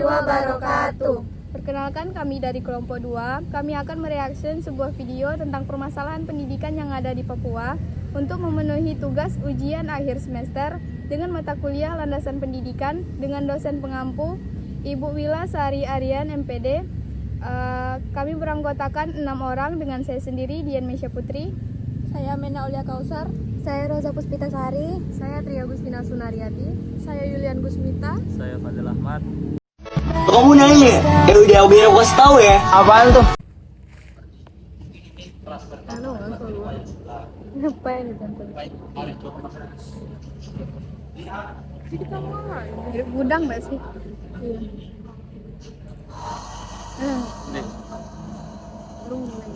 wabarakatuh. Perkenalkan, kami dari kelompok 2. Kami akan mereaksi sebuah video tentang permasalahan pendidikan yang ada di Papua untuk memenuhi tugas ujian akhir semester dengan mata kuliah landasan pendidikan dengan dosen pengampu Ibu Wila Sari Aryan MPD. Kami beranggotakan 6 orang dengan saya sendiri, Dian Mesya Putri. Saya Mena Olia Kausar. Saya Rosa Puspita Sari. Saya Tri Agustina Sunariati. Saya Yulian Gusmita. Saya Fadil Ahmad. Kamu nanya? Udah biar aku kasih tahu ya. Apaan tuh? Ngapain ditonton? Jadi kamu mirip gudang nggak sih? Iya. Lu mulai.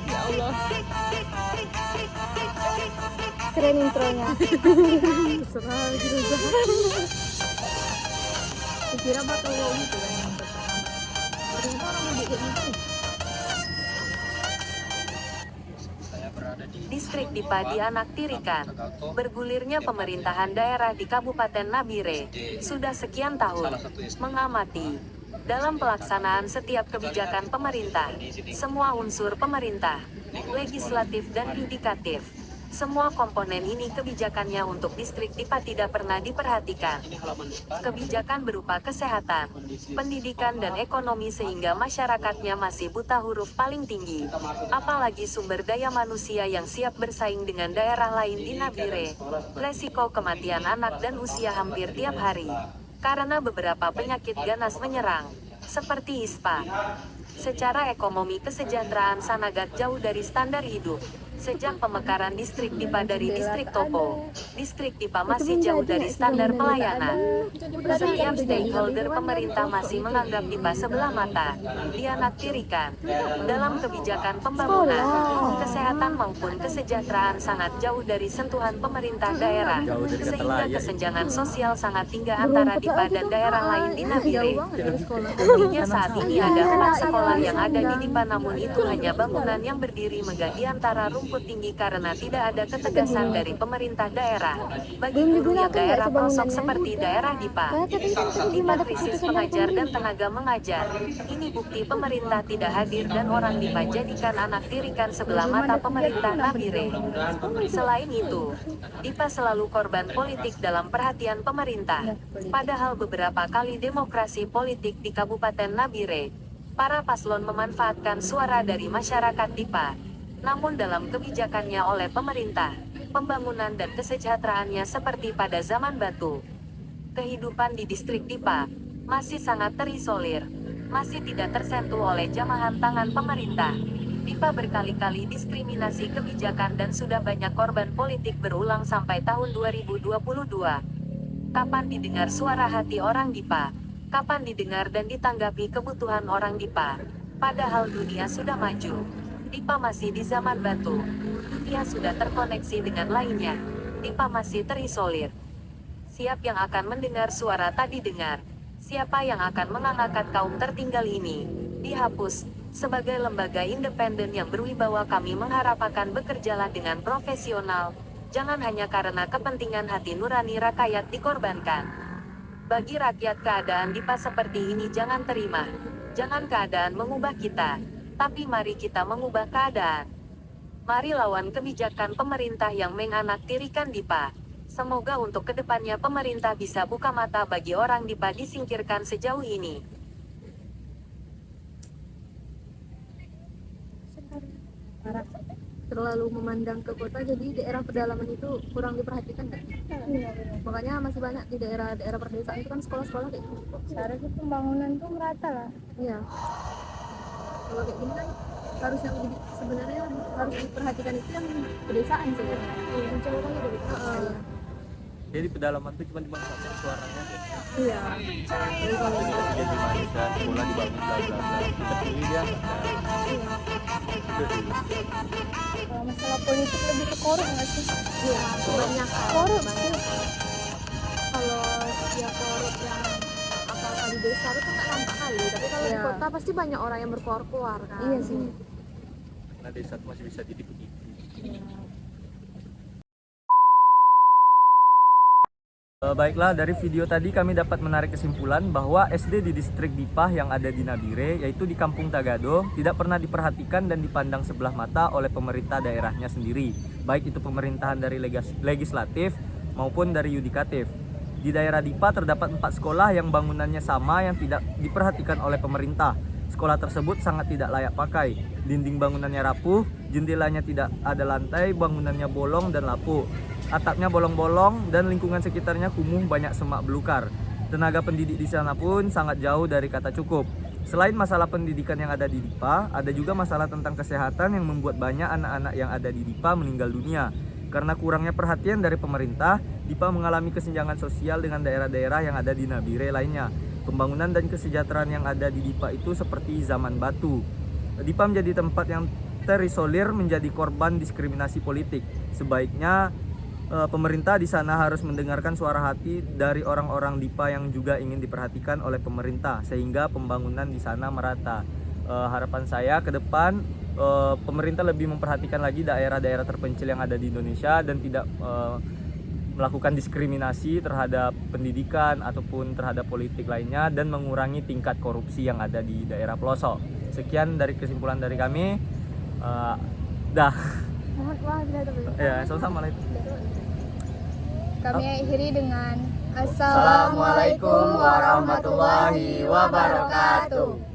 Ya Allah. Keren intronya. Serah gitu. Kira bakal wow gitu kan yang pertama. Ternyata orang mau kayak gitu. Distrik Dipa dianaktirikan. Bergulirnya pemerintahan daerah di Kabupaten Nabire sudah sekian tahun mengamati dalam pelaksanaan setiap kebijakan pemerintah, semua unsur pemerintah, legislatif dan yudikatif. Semua komponen ini kebijakannya untuk distrik Dipa tidak pernah diperhatikan. Kebijakan berupa kesehatan, pendidikan dan ekonomi sehingga masyarakatnya masih buta huruf paling tinggi. Apalagi sumber daya manusia yang siap bersaing dengan daerah lain di Nabire. Resiko kematian anak dan usia hampir tiap hari. Karena beberapa penyakit ganas menyerang, seperti ISPA. Secara ekonomi kesejahteraan Sanagat jauh dari standar hidup. Sejak pemekaran distrik Dipa dari distrik Topo, distrik Dipa masih jauh dari standar pelayanan. Setiap stakeholder pemerintah masih menganggap Dipa sebelah mata, dianaktirikan. Dalam kebijakan pembangunan, kesehatan maupun kesejahteraan sangat jauh dari sentuhan pemerintah daerah, sehingga kesenjangan sosial sangat tinggi antara Dipa dan daerah lain di Nabire. Buktinya saat ini ada 4 sekolah yang ada di Dipa, namun itu hanya bangunan yang berdiri megah di antara rumput tinggi karena tidak ada ketegasan dari pemerintah daerah bagi guru yang daerah pelosok seperti daerah Dipa. Dipa krisis pengajar dan tenaga mengajar. Ini bukti pemerintah tidak hadir dan orang Dipa jadikan anaktirikan sebelah mata pemerintah Nabire. Selain itu, Dipa selalu korban politik dalam perhatian pemerintah. Padahal beberapa kali demokrasi politik di Kabupaten Nabire, para paslon memanfaatkan suara dari masyarakat Dipa. Namun dalam kebijakannya oleh pemerintah, pembangunan dan kesejahteraannya seperti pada zaman Batu. Kehidupan di distrik Dipa masih sangat terisolir, masih tidak tersentuh oleh jamahan tangan pemerintah. Dipa berkali-kali diskriminasi kebijakan dan sudah banyak korban politik berulang sampai tahun 2022. Kapan didengar suara hati orang Dipa? Kapan didengar dan ditanggapi kebutuhan orang Dipa? Padahal dunia sudah maju. Dipa masih di zaman Batu. Dunia sudah terkoneksi dengan lainnya. Dipa masih terisolir. Siapa yang akan mendengar suara tak didengar? Siapa yang akan mengangkat kaum tertinggal ini? Dihapus. Sebagai lembaga independen yang berwibawa, kami mengharapkan bekerjalah dengan profesional. Jangan hanya karena kepentingan hati nurani rakyat dikorbankan. Bagi rakyat keadaan Dipa seperti ini jangan terima. Jangan keadaan mengubah kita, tapi mari kita mengubah keadaan. Mari lawan kebijakan pemerintah yang menganaktirikan Dipa. Semoga untuk kedepannya pemerintah bisa buka mata bagi orang Dipa disingkirkan sejauh ini. Terlalu memandang ke kota, jadi daerah pedalaman itu kurang diperhatikan nggak? Makanya masih banyak di daerah-daerah perdesaan itu kan sekolah-sekolah kayak gitu. Seharusnya pembangunan tuh merata lah. Iya. Kalau kayak gini kan harus yang sebenarnya harus diperhatikan itu yang pedesaan sebenarnya. Yang jauh kan gitu. Jadi pedalaman itu cuma dimanfaatkan suaranya aja. Iya. Jadi kalau dia dimajukan, sekolah dibangun bla bla bla, kita pilih dia. Kalau masalah politik lebih ke korup nggak sih? Iya, banyak Korup banyak. sih. Kalau dia korup yang apa di desa itu nggak nampak kali, tapi kalau di kota pasti banyak orang yang berkuar-kuar kan. Iya sih. karena desa itu masih bisa jadi begitu. Baiklah, dari video tadi kami dapat menarik kesimpulan bahwa SD di distrik Dipah yang ada di Nabire, yaitu di Kampung Tagado, tidak pernah diperhatikan dan dipandang sebelah mata oleh pemerintah daerahnya sendiri, baik itu pemerintahan dari legislatif maupun dari yudikatif. Di daerah Dipah terdapat 4 sekolah yang bangunannya sama yang tidak diperhatikan oleh pemerintah. Sekolah tersebut sangat tidak layak pakai. Dinding bangunannya rapuh, jendelanya tidak ada lantai, bangunannya bolong dan lapuk. Atapnya bolong-bolong dan lingkungan sekitarnya kumuh banyak semak belukar. Tenaga pendidik di sana pun sangat jauh dari kata cukup. Selain masalah pendidikan yang ada di Dipah, ada juga masalah tentang kesehatan yang membuat banyak anak-anak yang ada di Dipah meninggal dunia. Karena kurangnya perhatian dari pemerintah, Dipah mengalami kesenjangan sosial dengan daerah-daerah yang ada di Nabire lainnya. Pembangunan dan kesejahteraan yang ada di Dipah itu seperti zaman batu. Dipah menjadi tempat yang terisolir, menjadi korban diskriminasi politik. Sebaiknya pemerintah di sana harus mendengarkan suara hati dari orang-orang Dipah yang juga ingin diperhatikan oleh pemerintah sehingga pembangunan di sana merata. Harapan saya ke depan pemerintah lebih memperhatikan lagi daerah-daerah terpencil yang ada di Indonesia dan tidak melakukan diskriminasi terhadap pendidikan ataupun terhadap politik lainnya dan mengurangi tingkat korupsi yang ada di daerah pelosok. Sekian dari kesimpulan dari kami. Dah. Ya, sama-sama lah itu. Kami akhiri dengan Assalamualaikum warahmatullahi wabarakatuh.